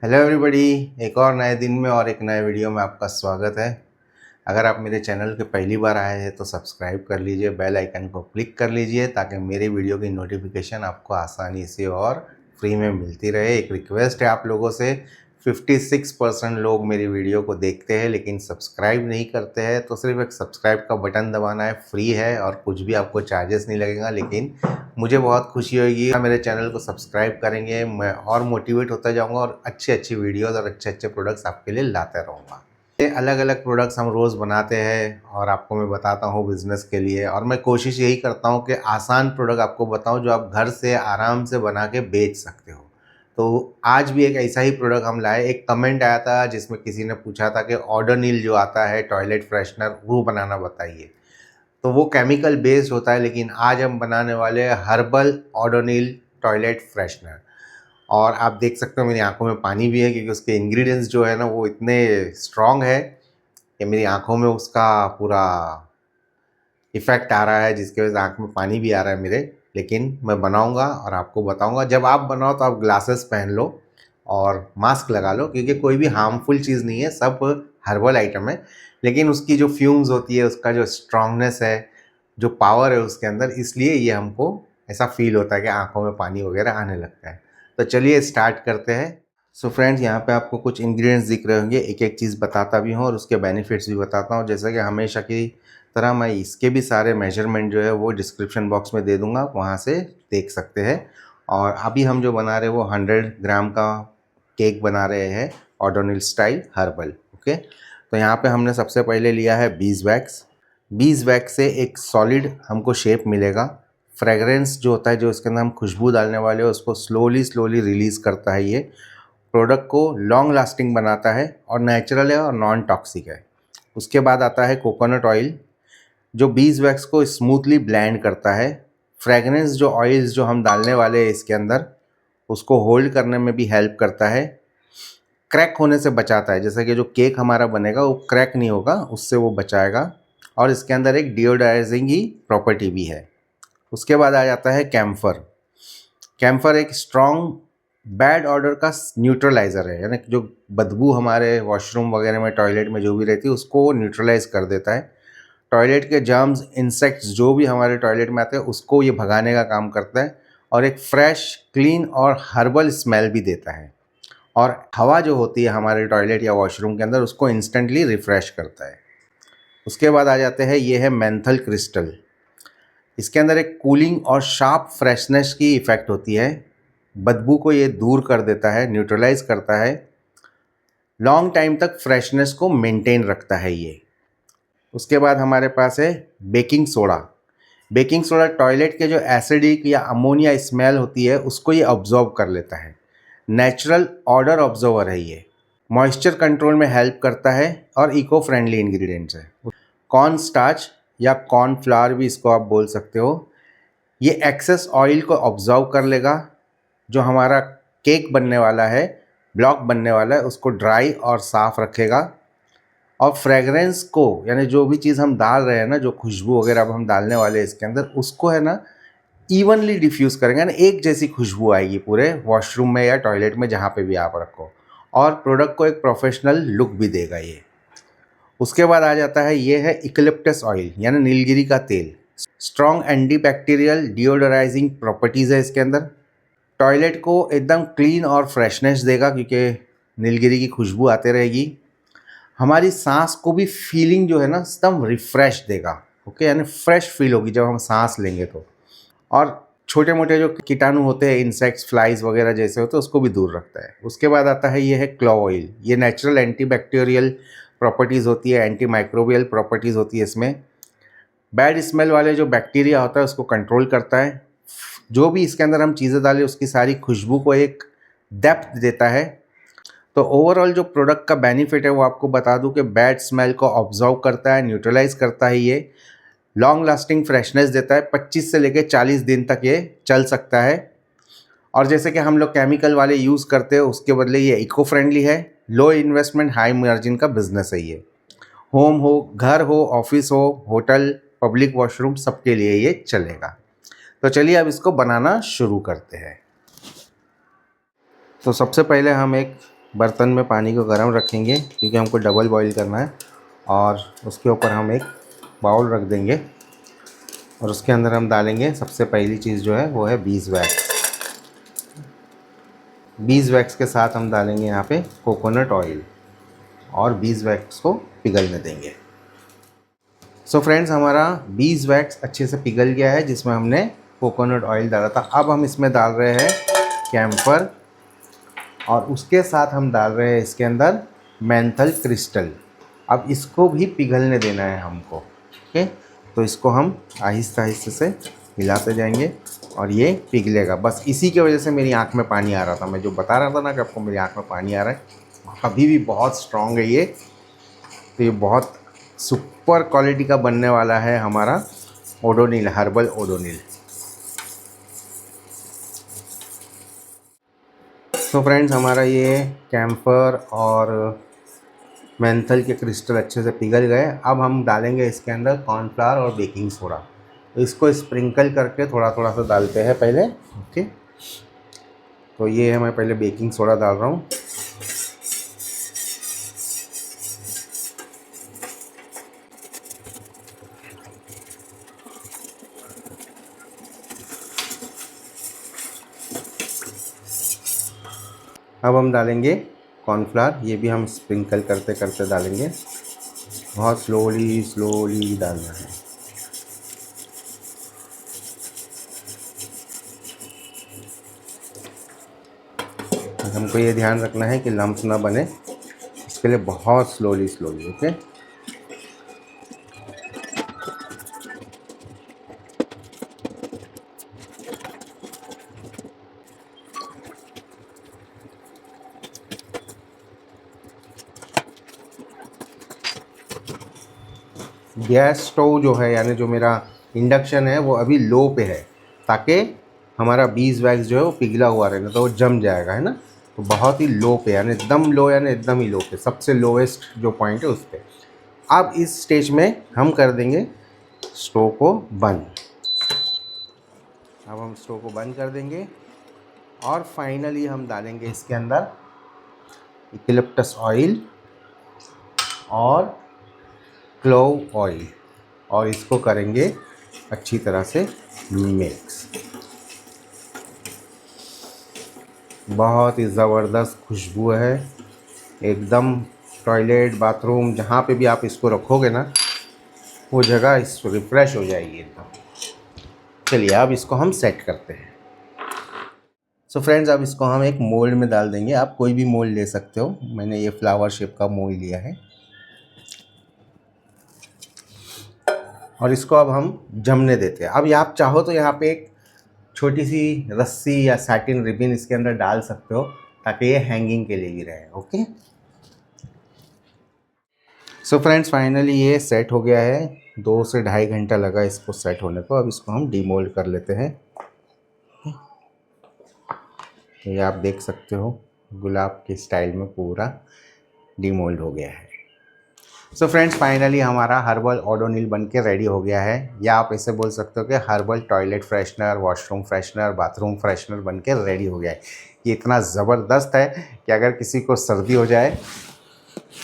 Hello everybody, एक और नए दिन में और एक नए वीडियो में आपका स्वागत है। अगर आप मेरे चैनल के पहली बार आए हैं तो सब्सक्राइब कर लीजिए, बेल आइकन को क्लिक कर लीजिए ताकि मेरे वीडियो की नोटिफिकेशन आपको आसानी से और फ्री में मिलती रहे। एक रिक्वेस्ट है आप लोगों से, 56% लोग मेरी वीडियो को देखते हैं लेकिन सब्सक्राइब नहीं करते हैं, तो सिर्फ एक सब्सक्राइब का बटन दबाना है, फ्री है और कुछ भी आपको चार्जेस नहीं लगेगा। लेकिन मुझे बहुत खुशी होगी मेरे चैनल को सब्सक्राइब करेंगे, मैं और मोटिवेट होता जाऊंगा और अच्छी अच्छी वीडियोस और अच्छे अच्छे प्रोडक्ट्स आपके लिए लाते रहूँगा। अलग अलग प्रोडक्ट्स हम रोज़ बनाते हैं और आपको मैं बताता हूँ बिज़नेस के लिए, और मैं कोशिश यही करता हूँ कि आसान प्रोडक्ट आपको बताऊँ जो आप घर से आराम से बना के बेच सकते हो। तो आज भी एक ऐसा ही प्रोडक्ट हम लाए। एक कमेंट आया था जिसमें किसी ने पूछा था कि ओडोनिल जो आता है टॉयलेट फ्रेशनर वो बनाना बताइए। तो वो केमिकल बेस्ड होता है, लेकिन आज हम बनाने वाले हैं हर्बल ओडोनिल टॉयलेट फ्रेशनर। और आप देख सकते हो मेरी आंखों में पानी भी है क्योंकि उसके इंग्रेडिएंट्स जो है ना वो इतने स्ट्रॉन्ग है कि मेरी आंखों में उसका पूरा इफ़ेक्ट आ रहा है, जिसकी वजह से आंख में पानी भी आ रहा है मेरे। लेकिन मैं बनाऊंगा और आपको बताऊंगा। जब आप बनाओ तो आप ग्लासेस पहन लो और मास्क लगा लो, क्योंकि कोई भी हार्मफुल चीज़ नहीं है, सब हर्बल आइटम है। लेकिन उसकी जो फ्यूम्स होती है, उसका जो स्ट्रांगनेस है, जो पावर है उसके अंदर, इसलिए ये हमको ऐसा फील होता है कि आंखों में पानी वगैरह आने लगता है। तो चलिए स्टार्ट करते हैं। सो फ्रेंड्स, यहाँ पे आपको कुछ इंग्रेडिएंट्स दिख रहे होंगे, एक एक चीज़ बताता भी हूँ और उसके बेनिफिट्स भी बताता हूँ। जैसे कि हमेशा की तरह मैं इसके भी सारे मेजरमेंट जो है वो डिस्क्रिप्शन बॉक्स में दे दूँगा, वहाँ से देख सकते हैं। और अभी हम जो बना रहे हैं वो 100 ग्राम का केक बना रहे हैं, ओडोनिल स्टाइल हर्बल। ओके, तो यहाँ पे हमने सबसे पहले लिया है बीज वैक्स। बीज वैक्स से एक सॉलिड हमको शेप मिलेगा। फ्रेगरेंस जो होता है, जो इसके अंदर हम खुशबू डालने वाले हैं, उसको स्लोली स्लोली रिलीज़ करता है। ये प्रोडक्ट को लॉन्ग लास्टिंग बनाता है और नेचुरल है और नॉन टॉक्सिक है। उसके बाद आता है कोकोनट ऑयल, जो बीज वैक्स को स्मूथली ब्लेंड करता है। फ्रेगरेंस जो ऑयल्स जो हम डालने वाले हैं इसके अंदर, उसको होल्ड करने में भी हेल्प करता है, क्रैक होने से बचाता है। जैसे कि जो केक हमारा बनेगा वो क्रैक नहीं होगा, उससे वो बचाएगा। और इसके अंदर एक डिओडाइजिंग ही प्रॉपर्टी भी है। उसके बाद आ जाता है कैम्फर। कैम्फर एक स्ट्रॉन्ग बैड ऑर्डर का न्यूट्रलाइज़र है, यानी जो बदबू हमारे वॉशरूम वगैरह में, टॉयलेट में जो भी रहती है, उसको वो न्यूट्रलाइज कर देता है। टॉयलेट के जर्म्स, इंसेक्ट्स जो भी हमारे टॉयलेट में आते हैं, उसको ये भगाने का काम करता है और एक फ्रेश, क्लीन और हर्बल स्मेल भी देता है। और हवा जो होती है हमारे टॉयलेट या वॉशरूम के अंदर, उसको इंस्टेंटली रिफ़्रेश करता है। उसके बाद आ जाते हैं, ये है मेंथल क्रिस्टल। इसके अंदर एक कूलिंग और शार्प फ्रेशनेस की इफ़ेक्ट होती है। बदबू को ये दूर कर देता है, न्यूट्रलाइज करता है, लॉन्ग टाइम तक फ्रेशनेस को मेंटेन रखता है ये। उसके बाद हमारे पास है baking soda. Baking soda toilet के जो एसिडिक या अमोनिया स्मेल होती है उसको ये ऑब्जॉर्व कर लेता है। नेचुरल ऑर्डर ऑब्जर्वर है ये। मॉइस्चर कंट्रोल में हेल्प करता है और इको फ्रेंडली इंग्रेडिएंट्स है। कॉर्न स्टार्च या कॉर्न फ्लावर भी इसको आप बोल सकते हो। ये एक्सेस ऑयल को ऑब्जर्व कर लेगा। जो हमारा केक बनने वाला है, ब्लॉक बनने वाला है, उसको ड्राई और साफ़ रखेगा। और फ्रेगरेंस को, यानी जो भी चीज़ हम डाल रहे हैं ना, जो खुशबू वगैरह अब हम डालने वाले हैं इसके अंदर, उसको है ना इवनली डिफ्यूज़ करेंगे ना, एक जैसी खुशबू आएगी पूरे वॉशरूम में या टॉयलेट में, जहाँ पे भी आप रखो। और प्रोडक्ट को एक प्रोफेशनल लुक भी देगा ये। उसके बाद आ जाता है, ये है इक्लिप्टस ऑयल, यानी नीलगिरी का तेल। स्ट्रॉन्ग एंटीबैक्टीरियल डिओडराइजिंग प्रॉपर्टीज़ है इसके अंदर। टॉयलेट को एकदम क्लीन और फ्रेशनेस देगा क्योंकि नीलगिरी की खुशबू आते रहेगी। हमारी सांस को भी फीलिंग जो है ना एकदम रिफ्रेश देगा। ओके, यानी फ्रेश फील होगी जब हम सांस लेंगे तो। और छोटे मोटे जो कीटाणु होते हैं, इंसेक्ट्स, फ्लाइज वगैरह जैसे होते हैं, उसको भी दूर रखता है। उसके बाद आता है, ये है क्लोव ऑयल। ये नेचुरल एंटीबैक्टीरियल प्रॉपर्टीज़ होती है, एंटी माइक्रोबियल प्रॉपर्टीज़ होती है इसमें। बैड स्मेल वाले जो बैक्टीरिया होता है उसको कंट्रोल करता है। जो भी इसके अंदर हम चीज़ें डालें उसकी सारी खुशबू को एक डेप्थ देता है। तो ओवरऑल जो प्रोडक्ट का बेनिफिट है वो आपको बता दूं कि बैड स्मेल को ऑब्जर्व करता है, न्यूट्रलाइज करता है ये, लॉन्ग लास्टिंग फ्रेशनेस देता है, 25 से लेकर 40 दिन तक ये चल सकता है। और जैसे कि हम लोग केमिकल वाले यूज़ करते हैं, उसके बदले ये इको फ्रेंडली है, लो इन्वेस्टमेंट हाई मार्जिन का बिजनेस है ये। होम हो, घर हो, ऑफिस हो, होटल, पब्लिक वॉशरूम, सबके लिए ये चलेगा। तो चलिए अब इसको बनाना शुरू करते हैं। तो सबसे पहले हम एक बर्तन में पानी को गर्म रखेंगे क्योंकि हमको डबल बॉईल करना है, और उसके ऊपर हम एक बाउल रख देंगे और उसके अंदर हम डालेंगे सबसे पहली चीज़ जो है वो है बीज वैक्स। बीज वैक्स के साथ हम डालेंगे यहाँ पे कोकोनट ऑयल और बीज वैक्स को पिघलने देंगे। सो फ्रेंड्स, हमारा बीज वैक्स अच्छे से पिघल गया है जिसमें हमने कोकोनट ऑयल डाला था। अब हम इसमें डाल रहे हैं कैम्फर और उसके साथ हम डाल रहे हैं इसके अंदर मेंथल क्रिस्टल। अब इसको भी पिघलने देना है हमको। ओके, तो इसको हम आहिस्ता आहिस्ता से मिलाते जाएंगे और ये पिघलेगा। बस इसी की वजह से मेरी आंख में पानी आ रहा था। मैं जो बता रहा था ना कि आपको मेरी आंख में पानी आ रहा है, अभी भी बहुत स्ट्रॉन्ग है ये। तो ये बहुत सुपर क्वालिटी का बनने वाला है हमारा ओडोनिल, हर्बल ओडोनिल। तो फ्रेंड्स, हमारा ये कैम्फर और मेंथल के क्रिस्टल अच्छे से पिघल गए। अब हम डालेंगे इसके अंदर कॉर्नफ्लावर और बेकिंग सोडा। तो इसको स्प्रिंकल करके थोड़ा थोड़ा सा डालते हैं पहले। ओके, तो ये है, मैं पहले बेकिंग सोडा डाल रहा हूँ। अब हम डालेंगे कॉर्नफ्लावर, ये भी हम स्प्रिंकल करते करते डालेंगे। बहुत स्लोली स्लोली डालना है। हमको ये ध्यान रखना है कि लम्प्स ना बने, इसके लिए बहुत slowly slowly. Okay, gas stove जो है, यानी जो मेरा इंडक्शन है, वो अभी लो पे है ताकि हमारा बीज वैक्स जो है वो पिघला हुआ रहे, ना तो वो जम जाएगा, है ना। तो बहुत ही लो पे, यानी एकदम लो, यानी एकदम ही लो पे, सबसे लोएस्ट जो पॉइंट है उस पर। अब इस स्टेज में हम कर देंगे स्टोव को बंद। अब हम स्टोव को बंद कर देंगे और फाइनली हम डालेंगे इसके अंदर यूकलिप्टस ऑयल और क्लोव ऑयल और इसको करेंगे अच्छी तरह से मिक्स। बहुत ही ज़बरदस्त खुशबू है, एकदम टॉयलेट, बाथरूम, जहाँ पे भी आप इसको रखोगे ना, वो जगह इस रिफ़्रेश हो जाएगी एकदम। चलिए अब इसको हम सेट करते हैं। सो फ्रेंड्स, अब इसको हम एक मोल्ड में डाल देंगे। आप कोई भी मोल्ड ले सकते हो, मैंने ये फ्लावर शेप का मोल्ड लिया है। और इसको अब हम जमने देते हैं। अब आप चाहो तो यहाँ पे एक छोटी सी रस्सी या सैटिन रिबन इसके अंदर डाल सकते हो ताकि ये हैंगिंग के लिए भी रहे। ओके, सो फ्रेंड्स, फाइनली ये सेट हो गया है। 2 से ढाई घंटा लगा इसको सेट होने को। अब इसको हम डीमोल्ड कर लेते हैं। ये आप देख सकते हो गुलाब के स्टाइल में पूरा डीमोल्ड हो गया है। सो फ्रेंड्स, फाइनली हमारा हर्बल ओडोनिल बन के रेडी हो गया है, या आप ऐसे बोल सकते हो कि herbal toilet freshener, washroom freshener, bathroom freshener बन के रेडी हो गया है। ये इतना ज़बरदस्त है कि अगर किसी को सर्दी हो जाए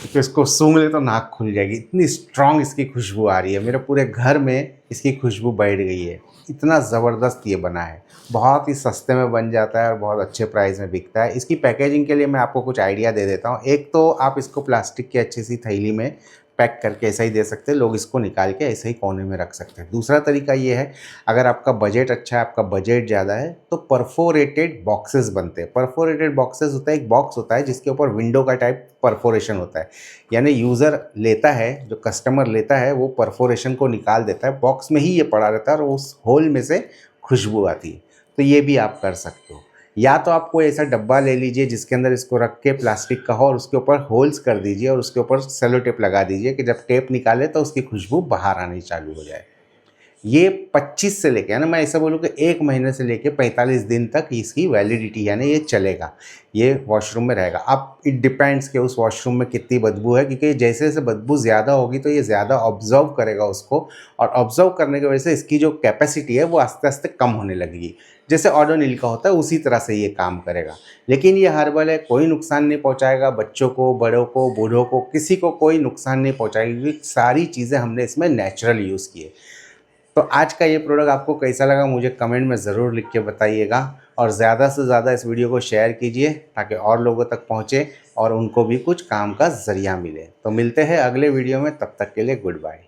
तो इसको सूंघ ले तो नाक खुल जाएगी, इतनी स्ट्रॉन्ग इसकी खुशबू आ रही है। मेरे पूरे घर में इसकी खुशबू बैठ गई है, इतना ज़बरदस्त ये बना है। बहुत ही सस्ते में बन जाता है और बहुत अच्छे प्राइस में बिकता है। इसकी पैकेजिंग के लिए मैं आपको कुछ आइडिया दे देता हूँ। एक तो आप इसको प्लास्टिक की अच्छी सी थैली में पैक करके ऐसा ही दे सकते हैं, लोग इसको निकाल के ऐसे ही कोने में रख सकते हैं। दूसरा तरीका ये है, अगर आपका बजट अच्छा है, आपका बजट ज़्यादा है, तो परफोरेटेड बॉक्सेस बनते हैं। परफोरेटेड बॉक्सेस होता है, एक बॉक्स होता है जिसके ऊपर विंडो का टाइप परफोरेशन होता है, यानी यूज़र लेता है, जो कस्टमर लेता है वो परफोरेशन को निकाल देता है, बॉक्स में ही ये पड़ा रहता है और उस होल में से खुशबू आती है। तो ये भी आप कर सकते हो। या तो आप कोई ऐसा डब्बा ले लीजिए जिसके अंदर इसको रख के प्लास्टिक का हो और उसके ऊपर होल्स कर दीजिए और उसके ऊपर सेलो टेप लगा दीजिए कि जब टेप निकाले तो उसकी खुशबू बाहर आनी चालू हो जाए। ये 25 से लेके, यानी मैं ऐसा बोलूँ कि 1 महीने से लेके 45 दिन तक इसकी वैलिडिटी, यानी ये चलेगा, ये वॉशरूम में रहेगा। अब इट डिपेंड्स कि उस वॉशरूम में कितनी बदबू है, क्योंकि जैसे जैसे बदबू ज़्यादा होगी तो ये ज़्यादा ऑब्ज़र्व करेगा उसको, और ऑब्ज़र्व करने की वजह से इसकी जो कैपेसिटी है वो आस्ते आस्ते कम होने लगेगी। जैसे ओडोनिल का होता है उसी तरह से ये काम करेगा। लेकिन ये हर्बल है, कोई नुकसान नहीं पहुंचाएगा, बच्चों को, बड़ों को, बूढ़ों को, किसी को कोई नुकसान नहीं पहुंचाएगी, क्योंकि सारी चीज़ें हमने इसमें नेचुरल यूज़ की है। तो आज का ये प्रोडक्ट आपको कैसा लगा मुझे कमेंट में ज़रूर लिख के बताइएगा, और ज़्यादा से ज़्यादा इस वीडियो को शेयर कीजिए ताकि और लोगों तक पहुँचे और उनको भी कुछ काम का ज़रिया मिले। तो मिलते हैं अगले वीडियो में, तब तक के लिए गुड बाय।